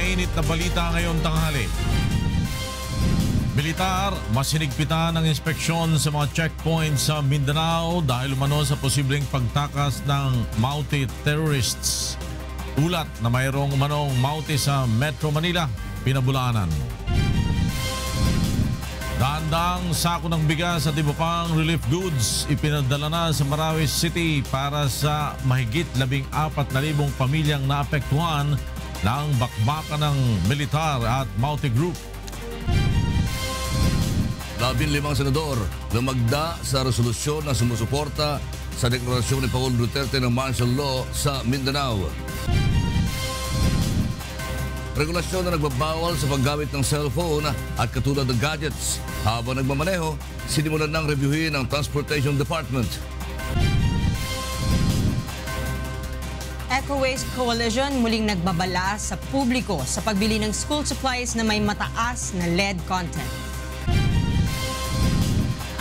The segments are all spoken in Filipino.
mainit na balita ngayon tanghali. Militar, masinigpitan ang inspeksyon sa mga checkpoints sa Mindanao dahil umano sa posibleng pagtakas ng Maute terrorists. Ulat na mayroong umanong Maute sa Metro Manila, pinabulaanan. Daandang sako ng bigas at iba pang relief goods ipinadala na sa Marawi City para sa mahigit 14,000 pamilyang naapektuhan ng bakbakan ng militar at Maute Group. 15 senador lumagda sa resolusyon na sumusuporta sa deklarasyon ni Pangulong Duterte ng martial law sa Mindanao. Regulasyon na nagbabawal sa paggamit ng cellphone at katulad ng gadgets. Habang nagmamaneho, sinimulan ng reviewin ng Transportation Department. Eco Waste Coalition muling nagbabala sa publiko sa pagbili ng school supplies na may mataas na lead content.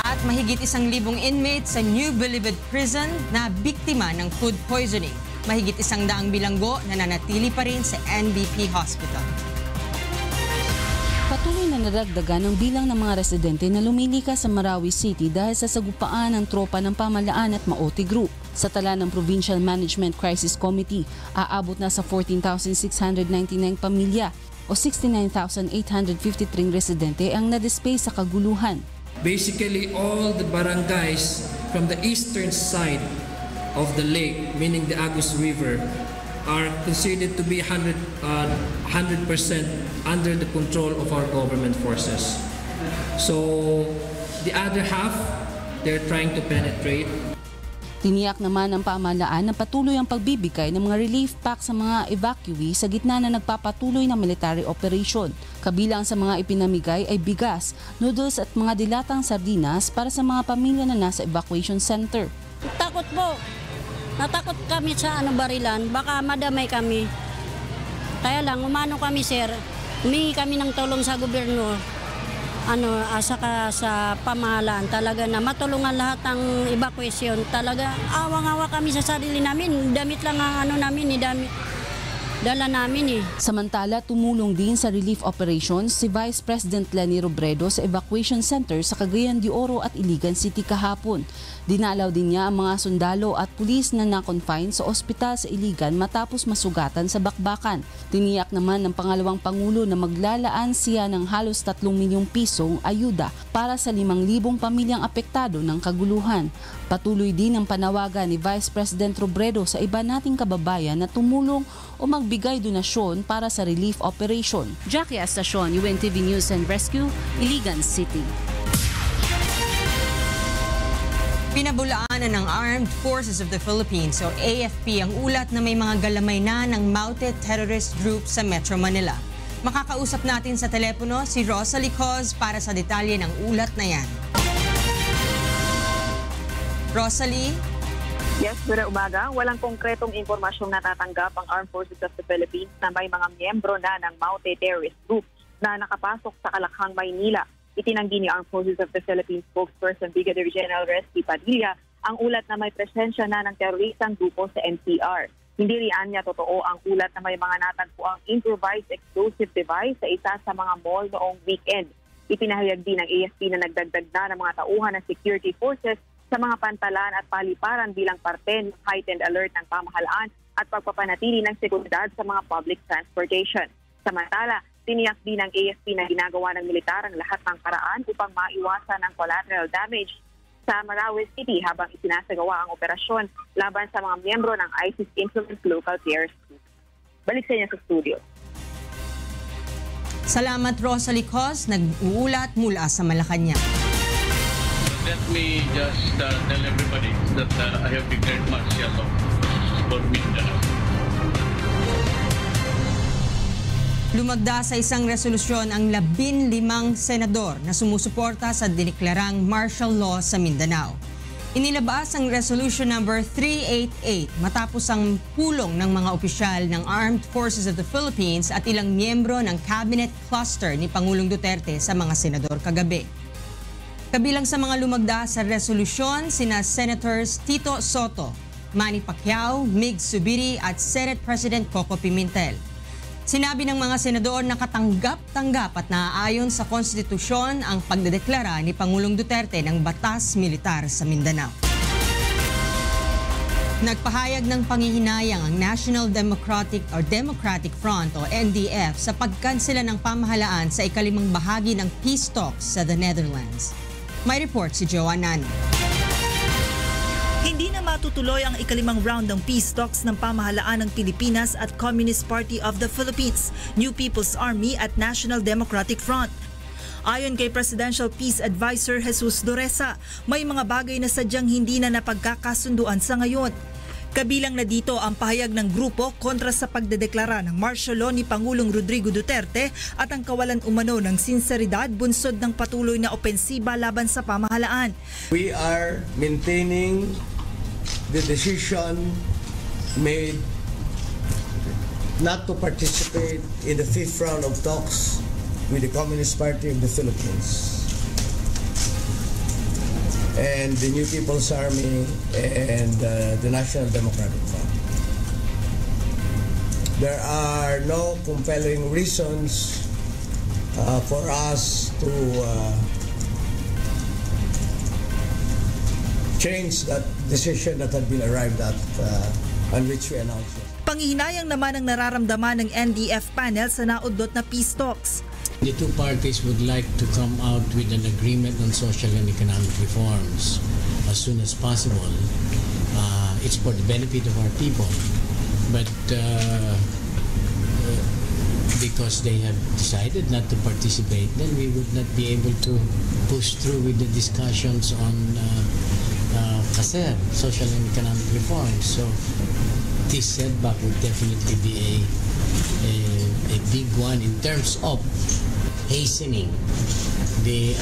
At mahigit 1,000 inmates sa New Bilibid Prison na biktima ng food poisoning. Mahigit 100 bilanggo na nanatili pa rin sa NBP Hospital. Patuloy na nadagdagan ang bilang ng mga residente na lumilikas sa Marawi City dahil sa sagupaan ng tropa ng pamahalaan at Maute Group. Sa tala ng Provincial Management Crisis Committee, aabot na sa 14,699 pamilya o 69,853 residente ang na-displace sa kaguluhan. Basically, all the barangays from the eastern side of the lake, meaning the Agus River, are considered to be 100% under the control of our government forces. So, the other half, they're trying to penetrate. Tiniyak naman ng pamahalaan na patuloy ang pagbibigay ng mga relief pack sa mga evacuee sa gitna na nagpapatuloy na military operation. Kabilang sa mga ipinamigay ay bigas, noodles at mga dilatang sardinas para sa mga pamilya na nasa evacuation center. Takot po. Natakot kami sa barilan, baka madamay kami. Kaya lang, umano kami sir, humingi kami ng tulong sa gobyerno, saka sa pamahalaan, talaga na matulungan lahat ng evacuation. Talaga, awang-awa kami sa sarili namin, damit lang ang dala namin eh. Samantala, tumulong din sa relief operations si Vice President Leni Robredo sa evacuation center sa Cagayan de Oro at Iligan City kahapon. Dinalaw din niya ang mga sundalo at pulis na na-confine sa ospital sa Iligan matapos masugatan sa bakbakan. Tiniyak naman ng pangalawang Pangulo na maglalaan siya ng halos 3 milyong pisong ayuda para sa 5,000 pamilyang apektado ng kaguluhan. Patuloy din ang panawagan ni Vice President Robredo sa iba nating kababayan na tumulong o magbigay donasyon para sa relief operation. Jackie Estacion, UNTV News and Rescue, Iligan City. Pinabulaanan ng Armed Forces of the Philippines o AFP ang ulat na may mga galamay na ng Maute Terrorist Group sa Metro Manila. Makakausap natin sa telepono si Rosalie Coz para sa detalye ng ulat na yan. Rosalie? Yes, good umaga. Walang konkretong impormasyong natatanggap ang Armed Forces of the Philippines na may mga miyembro na ng Maute Terrorist Group na nakapasok sa Kalakhang, Maynila. Itinanggi ni Armed Forces of the Philippines spokesperson Brigadier General Resty Padilla ang ulat na may presensya na ng teroristang grupo sa NCR. Hindi riyan niya totoo ang ulat na may mga natagpo ang improvised explosive device sa isa sa mga mall noong weekend. Ipinahayag din ng AFP na nagdagdag na ng mga tauhan ng security forces sa mga pantalan at paliparan bilang parte ng heightened alert ng pamahalaan at pagpapanatili ng seguridad sa mga public transportation. Samantala, tiniyak din ng AFP na ginagawa ng militar ang lahat ng paraan upang maiwasan ang collateral damage sa Marawi City habang isinasagawa ang operasyon laban sa mga miyembro ng ISIS-influenced local terrorist group. Balik sa inyo sa studio. Salamat Rosalie Coz, nag-uulat mula sa Malacanang. Let me just tell everybody that I have declared martial law for Mindanao. Lumagda sa isang resolusyon ang 15 senador na sumusuporta sa diniklarang martial law sa Mindanao. Inilabas ang Resolution number 388 matapos ang pulong ng mga opisyal ng Armed Forces of the Philippines at ilang miyembro ng cabinet cluster ni Pangulong Duterte sa mga senador kagabi. Kabilang sa mga lumagda sa resolusyon sina Senators Tito Soto, Manny Pacquiao, Mig Zubiri at Senate President Coco Pimentel. Sinabi ng mga senador na katanggap-tanggap at naaayon sa konstitusyon ang pagdedeklara ni Pangulong Duterte ng batas militar sa Mindanao. Nagpahayag ng panghihinayang ang National Democratic Front o NDF sa pagkansela ng pamahalaan sa ikalimang bahagi ng peace talks sa the Netherlands. May report si Joanne Nani. Hindi na matutuloy ang ikalimang round ng peace talks ng pamahalaan ng Pilipinas at Communist Party of the Philippines, New People's Army at National Democratic Front. Ayon kay Presidential Peace Advisor Jesus Duresa, may mga bagay na sadyang hindi na napagkakasunduan sa ngayon. Kabilang na dito ang pahayag ng grupo kontra sa pagdedeklara ng martial law ni Pangulong Rodrigo Duterte at ang kawalan umano ng sinseridad bunsod ng patuloy na opensiba laban sa pamahalaan. We are maintaining the decision made not to participate in the 5th round of talks with the Communist Party of the Philippines and the New People's Army and the National Democratic Front. There are no compelling reasons for us to change that decision that had been arrived at on which we announced it. Panghihinayang naman ang nararamdaman ng NDF panel sa naudlot na peace talks. The two parties would like to come out with an agreement on social and economic reforms as soon as possible. It's for the benefit of our people, but because they have decided not to participate, then we would not be able to push through with the discussions on social and economic reforms. So this setback would definitely be a big one in terms of hastening the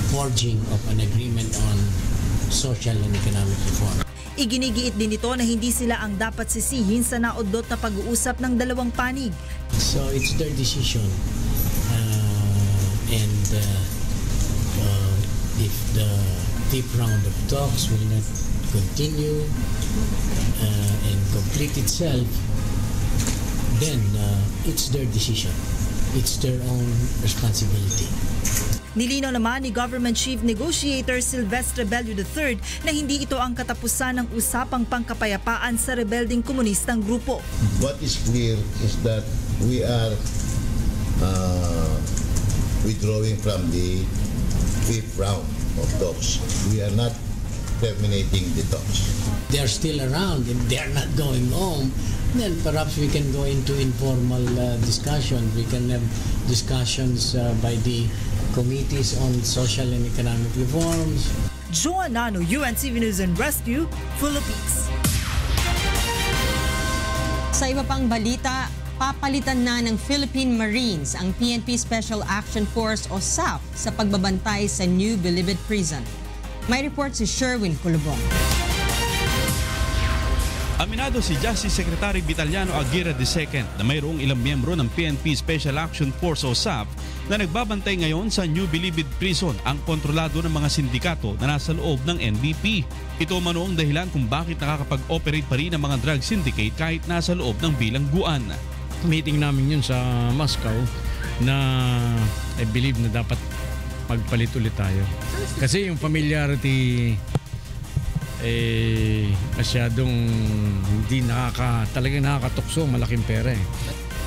forging of an agreement on social and economic reform. Iginigiit din ito na hindi sila ang dapat sisihin sa naudlot na pag-uusap ng dalawang panig. So it's their decision, and if the 5th round of talks will not continue and complete itself, then it's their decision. It's their own responsibility. Nilinaw naman ni Government Chief Negotiator Silvestre Bello III na hindi ito ang katapusan ng usapang pangkapayapaan sa rebelding komunistang grupo. What is clear is that we are withdrawing from the 5th round of talks. We are not terminating the talks. They are still around and they are not going home. Then perhaps we can go into informal discussion. We can have discussions by the committees on social and economic reforms. Joanne Nano, UNTV News and Rescue, Philippines. Sa iba pang balita, papalitan na ng Philippine Marines ang PNP Special Action Force o SAF sa pagbabantay sa New Bilibid Prison. May report si Sherwin Kulubong. Aminado si Justice Secretary Vitaliano Aguirre II na mayroong ilang miyembro ng PNP Special Action Force o SAF na nagbabantay ngayon sa New Bilibid Prison ang kontrolado ng mga sindikato na nasa loob ng NBP. Ito mano ang dahilan kung bakit nakakapag-operate pa rin ang mga drug syndicate kahit nasa loob ng bilangguan. Meeting namin yun sa Moscow na I believe na dapat magpalit ulit tayo. Kasi yung familiarity masyadong hindi talagang nakakatukso, malaking pera eh.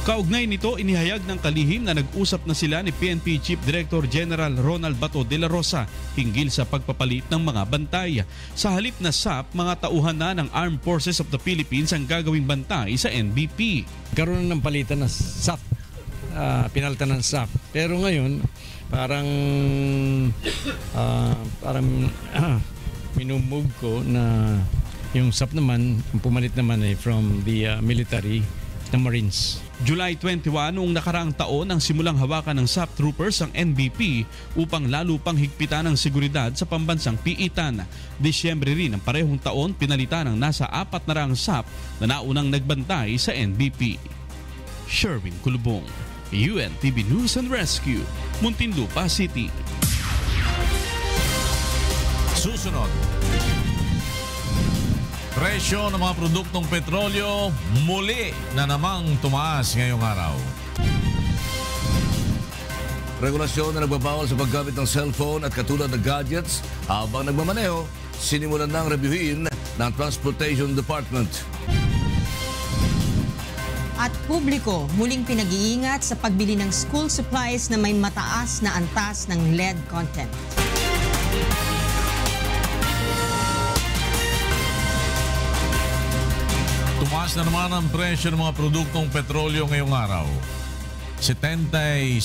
Kaugnay nito, inihayag ng kalihim na nag-usap na sila ni PNP Chief Director General Ronald Bato de la Rosa hinggil sa pagpapalit ng mga bantay. Sa halip na SAF, mga tauhan na ng Armed Forces of the Philippines ang gagawing bantay sa NBP. Karoon ng palitan ng SAF, pinalitan ng SAF. Pero ngayon, parang minumove ko na yung SAF naman, pumalit naman from the military na Marines. July 21 noong nakaraang taon ang simulang hawakan ng SAF troopers ang NBP upang lalo pang higpitan ang seguridad sa pambansang piitan. Disyembre rin ng parehong taon pinalitan ng nasa 400 SAF na naunang nagbantay sa NBP. Sherwin Kulubong, UNTV News and Rescue, Muntinlupa City. Susunod. Presyo ng mga produktong petrolyo muli na namang tumaas ngayong araw. Regulasyon na nagbabawal sa paggamit ng cellphone at katulad na gadgets habang nagmamaneho, sinimulan ng reviewin ng Transportation Department. At publiko muling pinag-iingat sa pagbili ng school supplies na may mataas na antas ng lead content. Tumaas na naman ang presyo ng mga produktong petrolyo ngayong araw. 75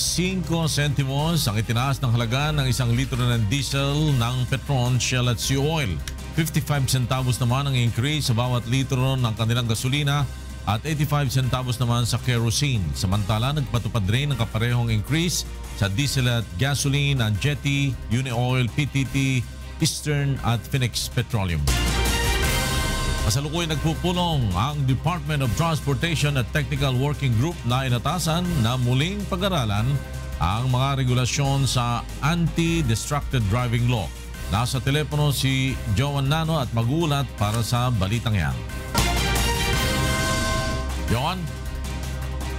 sentimos ang itinaas ng halaga ng 1 litro ng diesel ng Petron, Shell at Sea Oil. 55 centavos naman ang increase sa bawat litro ng kanilang gasolina at 85 centavos naman sa kerosene. Samantala, nagpatupad rin ng kaparehong increase sa diesel at gasoline ang Jetty, Unioil, PTT, Eastern at Phoenix Petroleum. Kasalukuyan nagpupulong ang Department of Transportation at Technical Working Group na inatasan na muling pag-aralan ang mga regulasyon sa Anti-Distracted Driving Law. Nasa telepono si Joan Nano at magulat para sa balitang yan. Joan?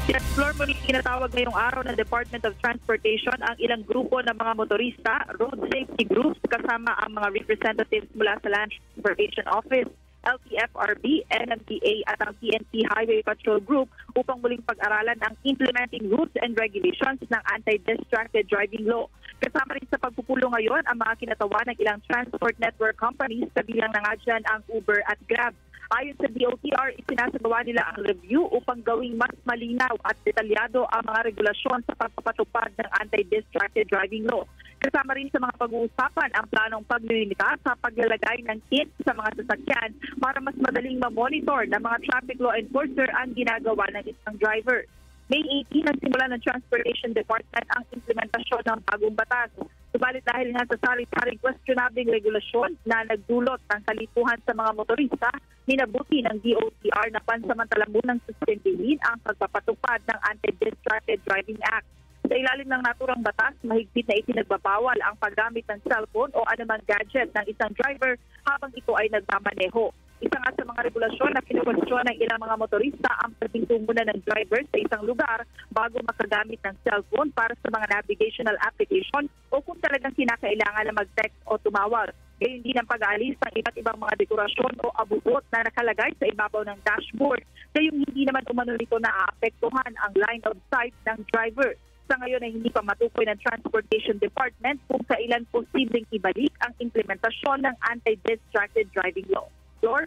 Yes, Flor, muli kinatawag ngayong araw ng Department of Transportation ang ilang grupo ng mga motorista, road safety groups, kasama ang mga representatives mula sa Land Transportation Office, LTFRB, NMDA at ang PNP Highway Patrol Group upang muling pag-aralan ang implementing rules and regulations ng Anti-Distracted Driving Law. Kasama rin sa pagpupulong ngayon ang mga kinatawa ng ilang transport network companies, kabilang na nga dyan ang Uber at Grab. Ayon sa DOTR, isinasagawa nila ang review upang gawing mas malinaw at detalyado ang mga regulasyon sa pagpapatupad ng Anti-Distracted Driving Law. Kasama rin sa mga pag-uusapan ang planong paglilimita sa paglalagay ng tint sa mga sasakyan para mas madaling ma-monitor ng mga traffic law enforcer ang ginagawa ng isang driver. May 18 ang simula ng Transportation Department ang implementasyon ng bagong batas. Subalit dahil nga sa sari-saring questionable regulasyon na nagdulot ng kalituhan sa mga motorista, minabuti ng DOTR na pansamantala munang suspendihin ang pagpapatupad ng Anti-Distracted Driving Act. Sa ilalim ng naturang batas, mahigpit na ipinagbabawal ang paggamit ng cellphone o anumang gadget ng isang driver habang ito ay nagmamaneho. Isa nga sa mga regulasyon na kinukwestiyon ng ilang mga motorista ang pagpinto muna ng driver sa isang lugar bago makagamit ng cellphone para sa mga navigational application o kung talagang kinakailangan na mag-text o tumawag. Gayon din ang pag-aalis ng iba't ibang mga dekorasyon o abubot na nakalagay sa ibabaw ng dashboard. Gayong hindi naman umano nito naaapektuhan ang line of sight ng driver. Sa ngayon ay hindi pa matukoy ng Transportation Department kung kailan posibleng ibalik ang implementasyon ng Anti-Distracted Driving Law. Flor?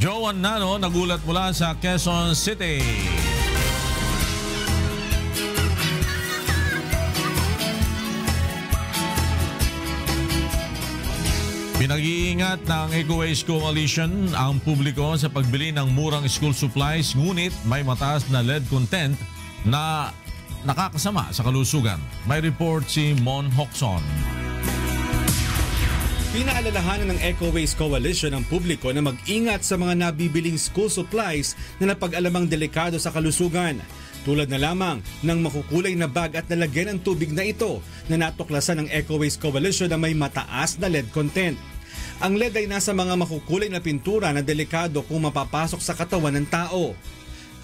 Joan Nano, nagulat mula sa Quezon City. Pinag-iingat ng Eco-Waste Coalition ang publiko sa pagbili ng murang school supplies, ngunit may mataas na lead content na nakakasama sa kalusugan. May report si Mon Hokson. Pinaalalahanan ng Eco-Waste Coalition ang publiko na mag-ingat sa mga nabibiling school supplies na napag-alamang delikado sa kalusugan. Tulad na lamang ng makukulay na bag at nalagyan ng tubig na ito na natuklasan ng Eco-Waste Coalition na may mataas na lead content. Ang lead ay nasa mga makukulay na pintura na delikado kung mapapasok sa katawan ng tao.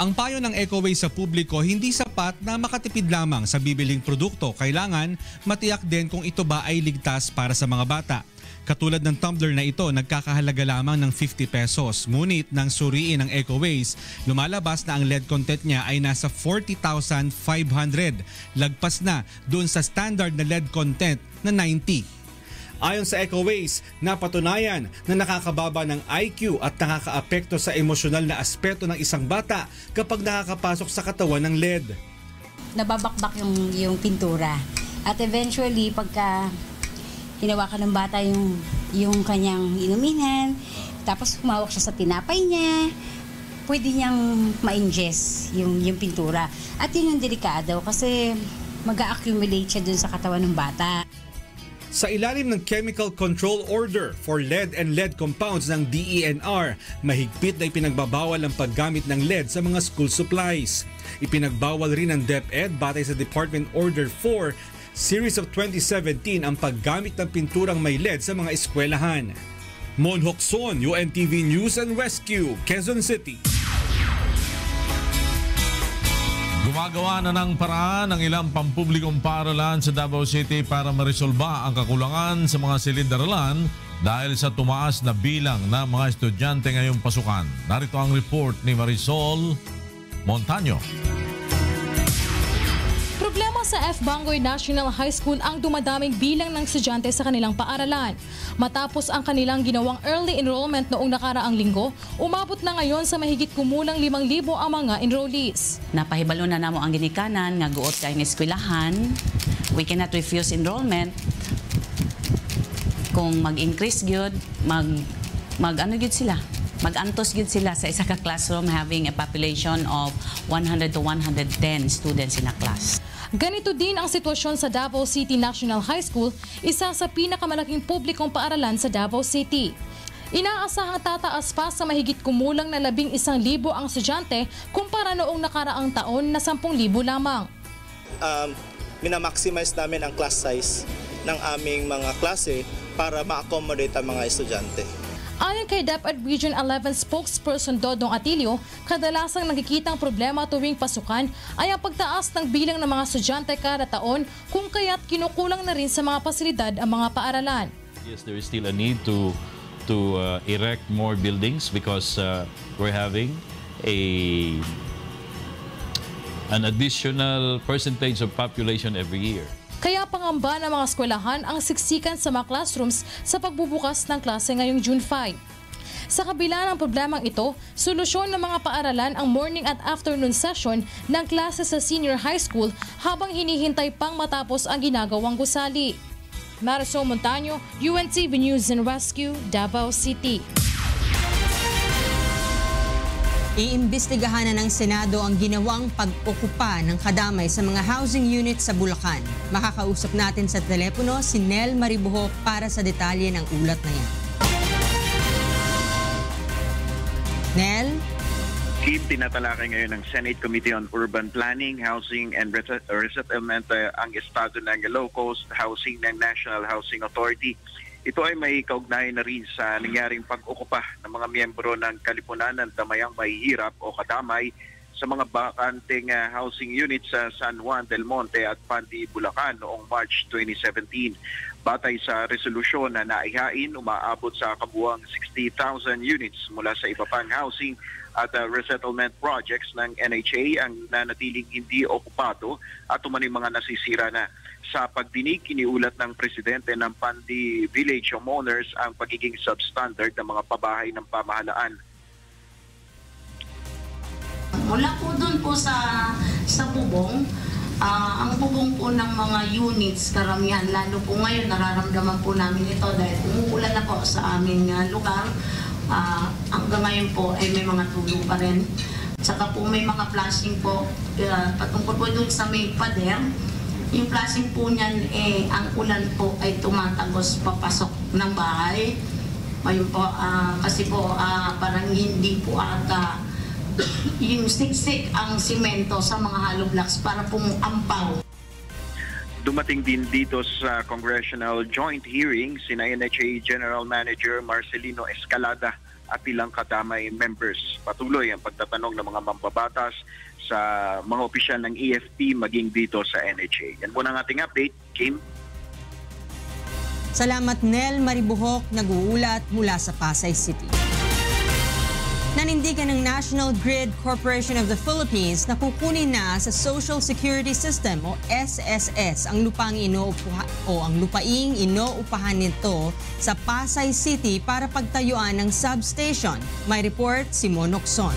Ang payo ng Eco-Waste sa publiko, hindi sapat na makatipid lamang sa bibiling produkto. Kailangan matiyak din kung ito ba ay ligtas para sa mga bata. Katulad ng tumbler na ito, nagkakahalaga lamang ng 50 pesos. Ngunit nang suriin ng Eco-Waste, lumalabas na ang lead content niya ay nasa 40,500. Lagpas na doon sa standard na lead content na 90. Ayon sa Eco-Waste, napatunayan na nakakababa ng IQ at nakakaapekto sa emosyonal na aspeto ng isang bata kapag nakakapasok sa katawan ng lead. Nababakbak yung pintura. At eventually, pagka hinawakan ng bata yung kanyang inuminan, tapos humawak siya sa tinapay niya, pwede niyang ma-ingest yung pintura. At yun yung delikado kasi mag-a-accumulate siya dun sa katawan ng bata. Sa ilalim ng Chemical Control Order for Lead and Lead Compounds ng DENR, mahigpit na ipinagbabawal ang paggamit ng lead sa mga school supplies. Ipinagbawal rin ng DepEd batay sa Department Order 4 Series of 2017 ang paggamit ng pinturang may lead sa mga eskwelahan. Mon Hocson, UNTV News and Rescue, Quezon City. Gumagawa na ng paraan ang ilang pampublikong paaralan sa Davao City para maresolba ang kakulangan sa mga silid-aralan dahil sa tumaas na bilang ng mga estudyante ngayong pasukan. Narito ang report ni Marisol Montaño. Problema sa F. Bangoy National High School ang dumadaming bilang ng estudyante sa kanilang paaralan. Matapos ang kanilang ginawang early enrollment noong nakaraang linggo, umabot na ngayon sa mahigit kumulang 5,000 ang mga enrollees. Napahibalo na namo ang ginikanan nga guot kay ng eskwelahan. We cannot refuse enrollment. Kung mag-increase gyud, mag-ano gyud sila? Mag-antos gyud sila sa isa ka classroom having a population of 100 to 110 students in a class. Ganito din ang sitwasyon sa Davao City National High School, isa sa pinakamalaking publikong paaralan sa Davao City. Inaasahang tataas pa sa mahigit kumulang na 11,000 ang estudyante kumpara noong nakaraang taon na 10,000 lamang. Minamaximize namin ang class size ng aming mga klase para ma-accommodate ang mga estudyante. Ayon kay DepEd Region 11 spokesperson Dodong Atilio, kadalasang nakikitang problema tuwing pasukan ay ang pagtaas ng bilang ng mga estudyante kada taon kung kaya't kinukulang na rin sa mga pasilidad ang mga paaralan. Yes, there is still a need to erect more buildings because we're having an additional percentage of population every year. Kaya pangamba ng mga eskwelahan ang siksikan sa mga classrooms sa pagbubukas ng klase ngayong June 5. Sa kabila ng problemang ito, solusyon ng mga paaralan ang morning at afternoon session ng klase sa senior high school habang hinihintay pang matapos ang ginagawang gusali. Marisol Montaño, UNTV News and Rescue, Davao City. Iimbestigahan na ng Senado ang ginawang pag-okupa ng kadamay sa mga housing units sa Bulacan. Makakausap natin sa telepono si Nel Maribuhok para sa detalye ng ulat na yan. Nel? Kim, tinatalakay ngayon ng Senate Committee on Urban Planning, Housing and Resettlement ang estado ng Ilocos Housing ng National Housing Authority. Ito ay may kaugnayan na rin sa nangyaring pag-okupa ng mga miyembro ng Kalipunan ng Damayang Mahihirap o Kadamay sa mga bakanteng housing units sa San Juan del Monte at Pandi, Bulacan noong March 2017. Batay sa resolusyon na naihain, umaabot sa kabuuang 60,000 units mula sa iba pang housing at resettlement projects ng NHA ang nanatiling hindi okupado at umano'y mga nasisira na. Sa pagdinig, iniulat ng presidente ng Pandi Village Homeowners ang pagiging substandard ng mga pabahay ng pamahalaan. Mula po doon po sa bubong, ang bubong po ng mga units, karamihan, lalo po ngayon nararamdaman po namin ito dahil umuulan na po sa aming lugar. Hanggang ngayon po ay may mga tulo pa rin. Saka po may mga flashing po, patungkol po doon sa may pader. Yung flashing po niyan, ang ulan po ay tumatagos papasok ng bahay. Ayun po, kasi po parang hindi po ata yung siksik ang simento sa mga hollow blocks para pong ampaw. Dumating din dito sa Congressional Joint Hearing sina NHA General Manager Marcelino Escalada at ilang kadamay members. Patuloy ang pagtatanong ng mga mambabatas sa mga opisyal ng EFP maging dito sa NHA. Yan po ang ating update. Kim? Salamat Nel Maribuhok, nag-uulat mula sa Pasay City. Nanindigan ng National Grid Corporation of the Philippines na kukunin na sa Social Security System o SSS ang lupaing inuupahan nito sa Pasay City para pagtayuan ng substation. May report si Mon Hocson.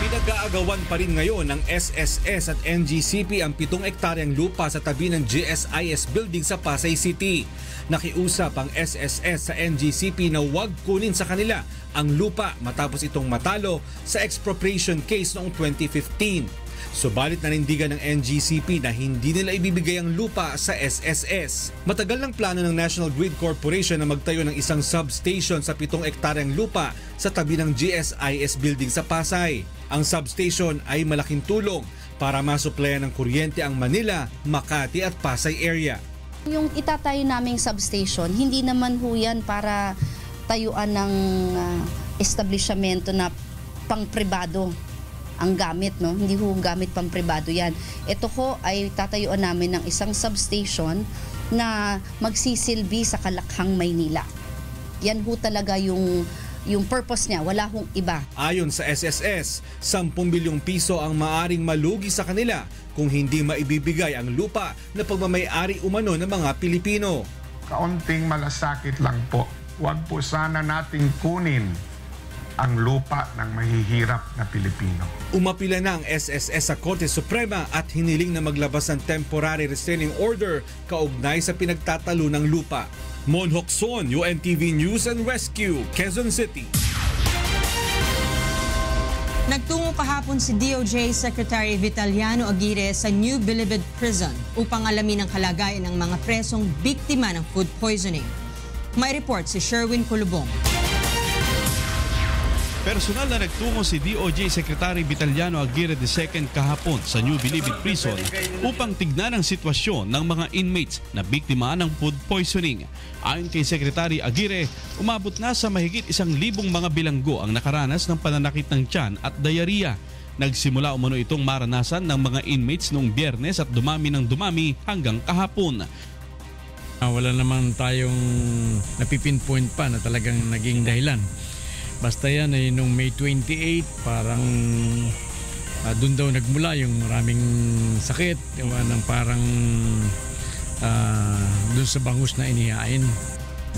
Pinag-aagawan pa rin ngayon ng SSS at NGCP ang 7 ektaryang lupa sa tabi ng GSIS building sa Pasay City. Nakiusap ang SSS sa NGCP na huwag kunin sa kanila ang lupa matapos itong matalo sa expropriation case noong 2015. Subalit nanindigan ng NGCP na hindi nila ibibigay ang lupa sa SSS. Matagal ng plano ng National Grid Corporation na magtayo ng isang substation sa 7 ektaryang lupa sa tabi ng GSIS building sa Pasay. Ang substation ay malaking tulong para masuplayan ng kuryente ang Manila, Makati at Pasay area. Yung itatayo naming substation, hindi naman ho yan para tayuan ng establishmento na pang-pribado ang gamit, no? Hindi ho gamit pang-pribado yan. Ito ho ay tatayuan namin ng isang substation na magsisilbi sa Kalakhang, Maynila. Yan ho talaga yung purpose niya, wala hong iba. Ayon sa SSS, 10 bilyong piso ang maaring malugi sa kanila kung hindi maibibigay ang lupa na pagmamay-ari umano ng mga Pilipino. Kaunting malasakit lang po. Huwag po sana nating kunin ang lupa ng mahihirap na Pilipino. Umapila na ang SSS sa Korte Suprema at hiniling na maglabas ng temporary restraining order kaugnay sa pinagtatalo ng lupa. Mon Hokson, UNTV News and Rescue, Quezon City. Nagtungo kahapon si DOJ Secretary Vitaliano Aguirre sa New Bilibid Prison upang alamin ang kalagayan ng mga presong biktima ng food poisoning. May report si Sherwin Kulubong. Personal na nagtungo si DOJ Secretary Vitaliano Aguirre II kahapon sa New Bilibid Prison upang tignan ang sitwasyon ng mga inmates na biktima ng food poisoning. Ayon kay Secretary Aguirre, umabot na sa mahigit 1,000 mga bilanggo ang nakaranas ng pananakit ng tiyan at diarrhea. Nagsimula umano itong maranasan ng mga inmates noong Biyernes at dumami ng dumami hanggang kahapon. Wala naman tayong napipinpoint pa na talagang naging dahilan. Basta yan ay nung May 28, parang doon daw nagmula yung maraming sakit, yung parang doon sa bangus na inihain.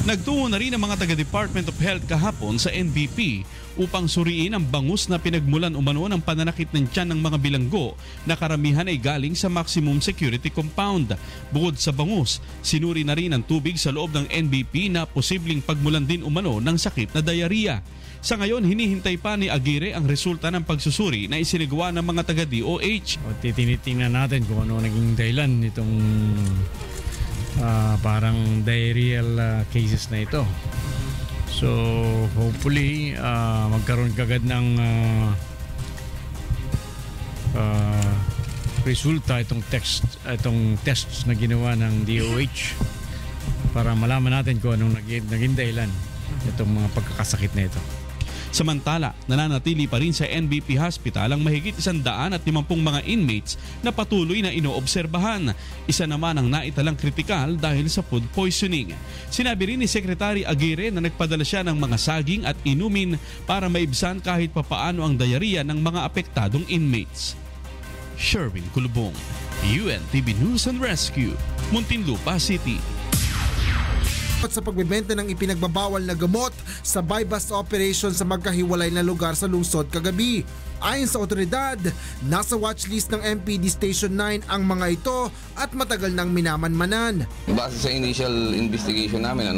Nagtungo na rin ang mga taga-Department of Health kahapon sa NBP upang suriin ang bangus na pinagmulan umano ng pananakit ng tiyan ng mga bilanggo na karamihan ay galing sa maximum security compound. Bukod sa bangus, sinuri na rin ang tubig sa loob ng NBP na posibleng pagmulan din umano ng sakit na diarrhea. Sa ngayon, hinihintay pa ni Aguirre ang resulta ng pagsusuri na isinagawa ng mga taga-DOH. Tinitingnan natin kung ano naging dahilan nitong parang diarrheal cases na ito. So hopefully magkaroon kagad ng resulta itong tests na ginawa ng DOH para malaman natin kung anong naging dahilan itong mga pagkakasakit na ito. Samantala, nananatili pa rin sa NBP Hospital ang mahigit 150 mga inmates na patuloy na inoobserbahan. Isa naman ang naitalang kritikal dahil sa food poisoning. Sinabi rin ni Secretary Aguirre na nagpadala siya ng mga saging at inumin para maibsan kahit papaano ang diarrhea ng mga apektadong inmates. Sherwin Kulubong, UNTV News and Rescue, Muntinlupa City. Sa pagbebenta ng ipinagbabawal na gamot sa buy-bust operation sa magkahiwalay na lugar sa lungsod kagabi. Ayon sa otoridad, nasa watchlist ng MPD Station 9 ang mga ito at matagal nang minamanmanan. Base sa initial investigation namin,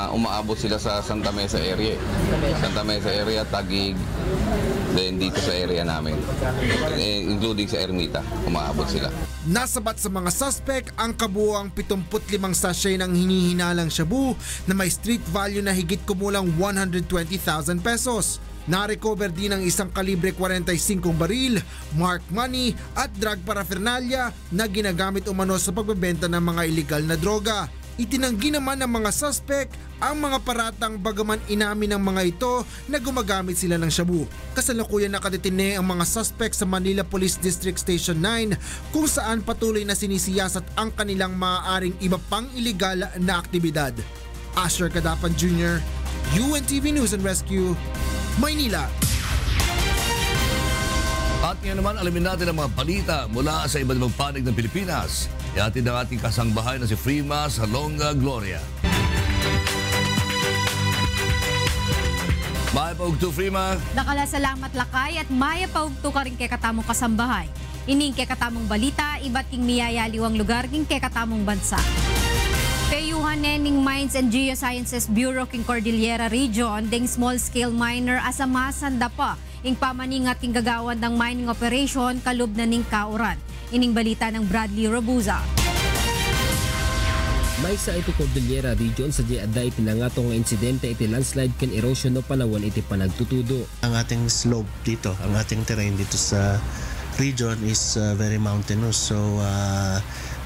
umaabot sila sa Santa Mesa area. Santa Mesa area, Taguig, then dito sa area namin, including sa Ermita, umaabot sila. Nasabat sa mga suspect ang kabuuang 75 sachet ng hinihinalang shabu na may street value na higit kumulang 120,000 pesos. Na-recover din ang isang kalibre 45 baril, marked money at drug paraphernalia na ginagamit umano sa pagbebenta ng mga illegal na droga. Itinanggi naman ng mga suspect ang mga paratang bagaman inamin ng mga ito na gumagamit sila ng shabu. Kasalukuyan nakadetine ang mga suspect sa Manila Police District Station 9 kung saan patuloy na sinisiyasat ang kanilang maaaring iba pang illegal na aktibidad. Asher Cadapan Jr., UNTV News and Rescue, Maynila. At ngayon naman, alamin natin ang mga balita mula sa iba't ibang panig ng Pilipinas. Ihatid ang ating kasangbahay na si Frima Salonga Gloria. Maya paugto, Frima. Nakala salamat lakay at maya paugto ka rin kay katamong kasambahay. Ining kay katamong balita, iba't king miyayaliwang lugar king kay katamong bansa. Payuhan nening Mines and Geosciences Bureau king Cordillera Region ding small-scale miner asa masanda pa ing pamaningat king gagawan ng mining operation kalub na ning kauran. Ining balita ng Bradley Robuza. May sa ito Cordillera Region sa Aday pinangatong nga insidente iti landslide ken erosion no Palawan iti panagtutudo. Ang ating slope dito, ang ating terrain dito sa region is very mountainous. So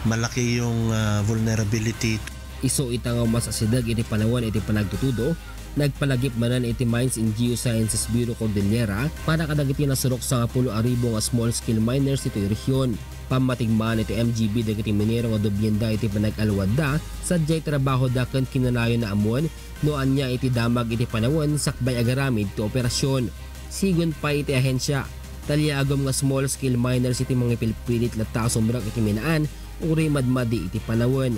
malaki yung vulnerability. Iso itang mas asidag iti panawan iti panagtutudo, nagpalagip manan iti Mines and Geosciences Bureau Cordillera para kadagiti nasurok sa 10,000 nga small-scale miners iti rehiyon. Pamatigmaan iti MGB dagiti minero nga dobyenda iti panag-alwad da, sadyay trabaho da ken kinanayon na amon, noan niya iti damag iti panawan sakbay agaramid ti operasyon. Sigon pa iti ahensya, talyaagom nga small-scale miners iti mga pilpilit na tao sumrak iti minaan, uri madmadi iti panawan.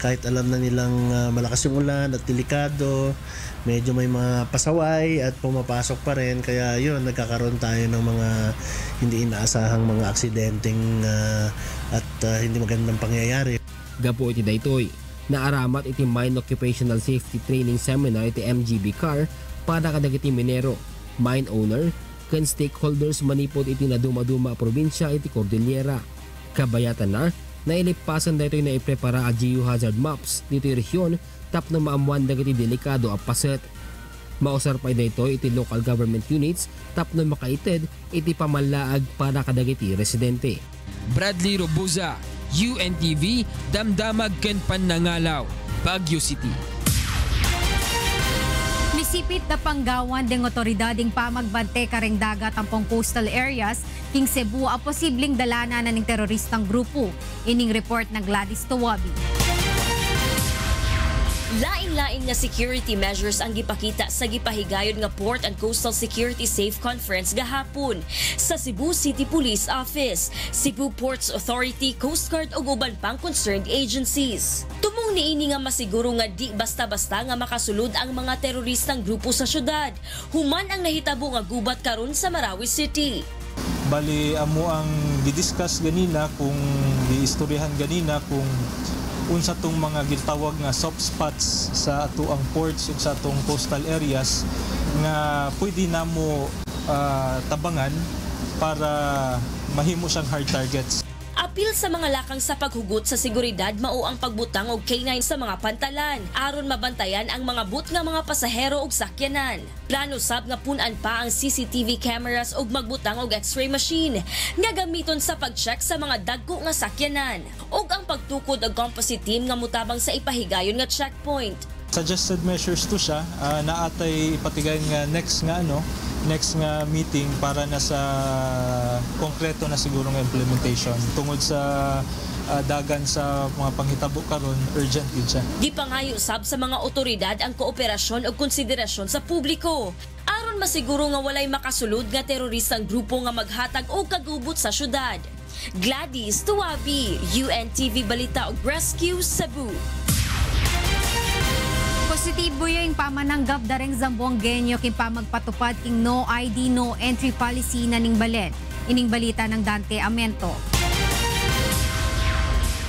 Kahit alam na nilang malakas yung ulan at delikado, medyo may mga pasaway at pumapasok pa rin. Kaya yun, nagkakaroon tayo ng mga hindi inaasahang mga aksidenteng at hindi magandang pangyayari. Gapo iti daytoy, naaramat iti Mine Occupational Safety Training Seminar iti MGB CAR para kadagiti minero, mine owner, ken stakeholders manipod iti naduma-duma probinsya iti Cordillera. Kabayatan na, nailipasan dito na iprepara a geohazard maps dito yung rehiyon tapno maamuan dagiti delikado a paset. Mausar pa dito iti local government units tapno makaited iti pamalaag para kadagiti residente. Bradley Robuza, UNTV, Damdamag ken Pannangalaw, Baguio City. Misipit na panggawan ding otoridading pamagbante kareng dagat tampong coastal areas king Cebu a posibleng dalanan ng teroristang grupo. Ining report ng Gladys Tawabi. Lain-lain nga security measures ang gipakita sa gipahigayon nga Port and Coastal Security Safe Conference gahapon sa Cebu City Police Office, Cebu Ports Authority, Coast Guard ug uban pang concerned agencies. Tumong niini nga masiguro nga di basta-basta nga makasulod ang mga teroristang grupo sa syudad, human ang nahitabo nga gubat karon sa Marawi City. Bali amo ang gidiscuss ganina kung giistoryahan ganina kung unsa tong mga gitawag nga soft spots sa atuang ports ug sa atong coastal areas nga pwede namo tabangan para mahimo siyang hard targets. Apil sa mga lakang sa paghugot sa seguridad mao ang pagbutang og K9 sa mga pantalan aron mabantayan ang mga but nga mga pasahero ug sakyanan. Plano sab nga pun-an pa ang CCTV cameras ug magbutang og X-ray machine nga gamiton sa pag-check sa mga dagko nga sakyanan ug ang pagtukod og composite team nga mutabang sa ipahigayon nga checkpoint. Suggested measures to siya, naatay ipatigayon nga next nga meeting para na sa konkreto na siguro nga implementation tungod sa dagan sa mga panghitabo karon urgent gid siya. Gipangayo sab sa mga otoridad ang kooperasyon ug konsiderasyon sa publiko aron masiguro nga walay makasulod nga teroristang grupo nga maghatag og kagubot sa syudad. Gladys Tawabi, UNTV Balita ug Rescue, Cebu. Positibo yung pamananggap dareng Zamboangueño king pamagpatupad king no ID no entry policy na ning balen. Ining balita ng Dante Amento.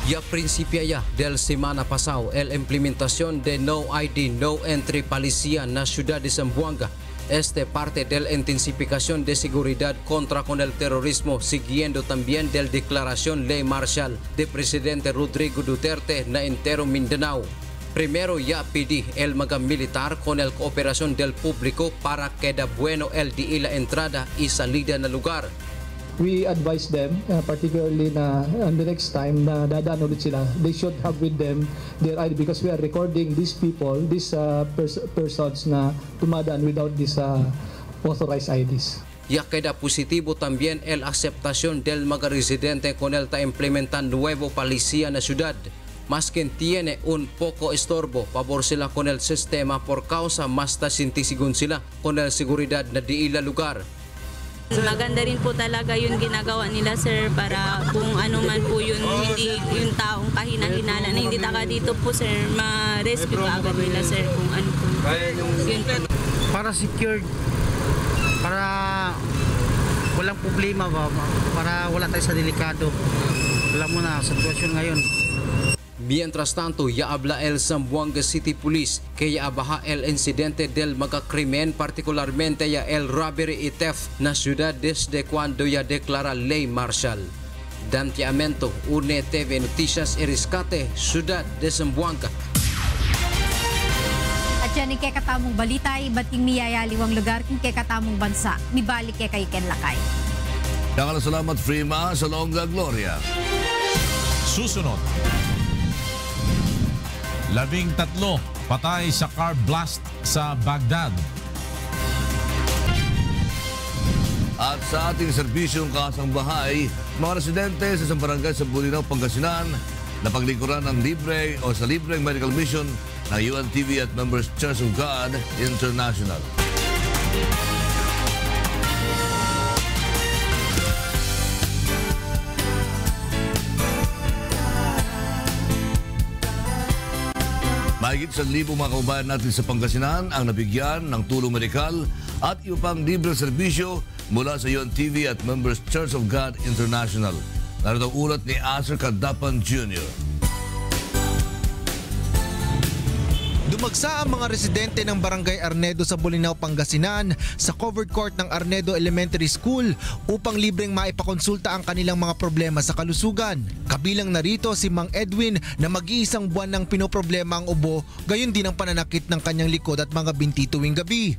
Ya principia ya del semana pasado el implementación de no ID no entry policía na ciudad de Zamboanga. Este parte del intensificación de seguridad contra con el terrorismo, siguiendo también del declaración ley marcial de presidente Rodrigo Duterte na entero Mindanao. Primero ya pedí el mga militar con el cooperación del público para que da bueno el di la entrada y salida na lugar. We advise them, particularly na on the next time na dadaan ulit sila, they should have with them their ID because we are recording these people, these persons na tumadaan without these authorized IDs. Ya queda positivo también el aceptación del mga residente con el ta implementan nuevo policía na ciudad. Mas que tiene un poco estorbo, pabor sila con el sistema por causa mas tasintisigun sila con el seguridad na di ila lugar. Maganda rin po talaga yung ginagawa nila sir para kung ano man po yun, hindi yung taong kahina-hinala na hindi taka dito po sir, ma-rescue agad nila sir kung ano po. Yun. Para secured, para walang problema ba, para wala tayo sa delikado. Alam mo na, sitwasyon ngayon. Mientras tanto, ya habla el Zamboanga City Police que ya abaja el incidente del magakrimen, particularmente ya el robbery y theft na ciudad desde cuando ya declara ley marcial. Dante Amento, UNE TV Noticias y Rescate, Ciudad de Zamboanga. At yan kay katamong balita, iba't yung miyayaliwang lugar kung kay katamong bansa. Mibalik kay Ken Lakay. Salamat Frima sa Longga Gloria. susunod. 13 patay sa car blast sa Baghdad. At sa ating serbisyong kasambahay, mga residente sa isang barangay sa Bulinaw, Pangasinan na paglingkuran ng libreng medical mission ng UNTV at Members Church of God International. Mahigit 1,000 mga kababayan natin sa Pangasinan ang nabigyan ng tulong medikal at iba pang libreng serbisyo mula sa UNTV at Members Church of God International. Narito ang ulat ni Acer Cadapan Jr. Dumagsa ang mga residente ng Barangay Arnedo sa Bulinaw, Pangasinan sa covered court ng Arnedo Elementary School upang libreng maipakonsulta ang kanilang mga problema sa kalusugan. Kabilang narito si Mang Edwin na mag-iisang buwan nang pinoproblema ang ubo, gayon din ang pananakit ng kanyang likod at mga binti tuwing gabi.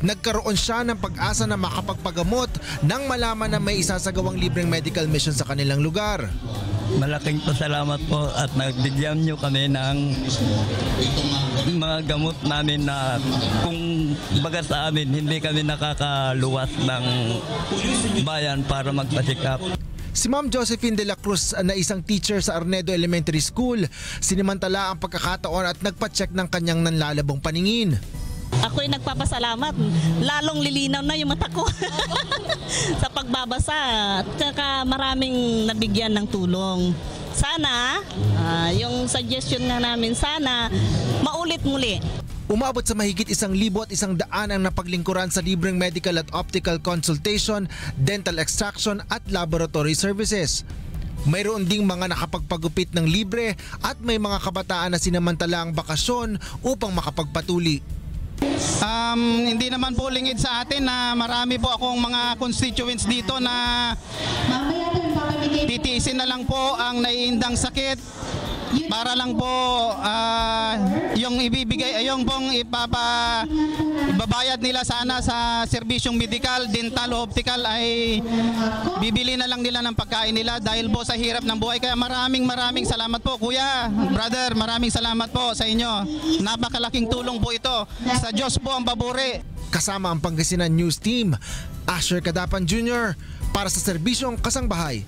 Nagkaroon siya ng pag-asa na makapagpagamot nang malaman na may isasagawang libreng medical mission sa kanilang lugar. Malaking pasalamat po at nagbigyan nyo kami ng mga gamot namin na kung baga sa amin hindi kami nakakaluwas ng bayan para magpa-check up. Si Ma'am Josephine de la Cruz na isang teacher sa Arnedo Elementary School, sinimantala ang pagkakataon at nagpa-check ng kanyang nanlalabong paningin. Ako'y nagpapasalamat, lalong lilinaw na yung mata ko sa pagbabasa at saka maraming nabigyan ng tulong. Sana, yung suggestion nga namin, sana maulit muli. Umabot sa mahigit 1,100 ang napaglingkuran sa libreng medical at optical consultation, dental extraction at laboratory services. Mayroon ding mga nakapagpagupit ng libre at may mga kabataan na sinamantala ang bakasyon upang makapagpatuli. Hindi naman po lingid sa atin na marami po akong mga constituents dito na titiisin na lang po ang naiindang sakit para lang po yung ibibigay, yung pong ibabayad nila sana sa serbisyong medical, dental o optical ay bibili na lang nila ng pagkain nila dahil po sa hirap ng buhay. Kaya maraming salamat po kuya, brother, maraming salamat po sa inyo. Napakalaking tulong po ito. Sa Diyos po ang baburi. Kasama ang Pangasinan News Team, Asher Cadapan Jr. para sa serbisyong kasangbahay.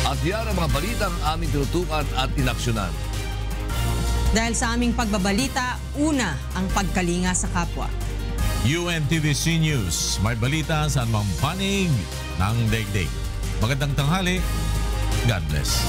At yan ang mga balitang aming tinutukan at inaksyonan. Dahil sa aming pagbabalita, una ang pagkalinga sa kapwa. UNTVC News, may balita sa anumang panig ng daigdig. Magandang tanghali, God bless.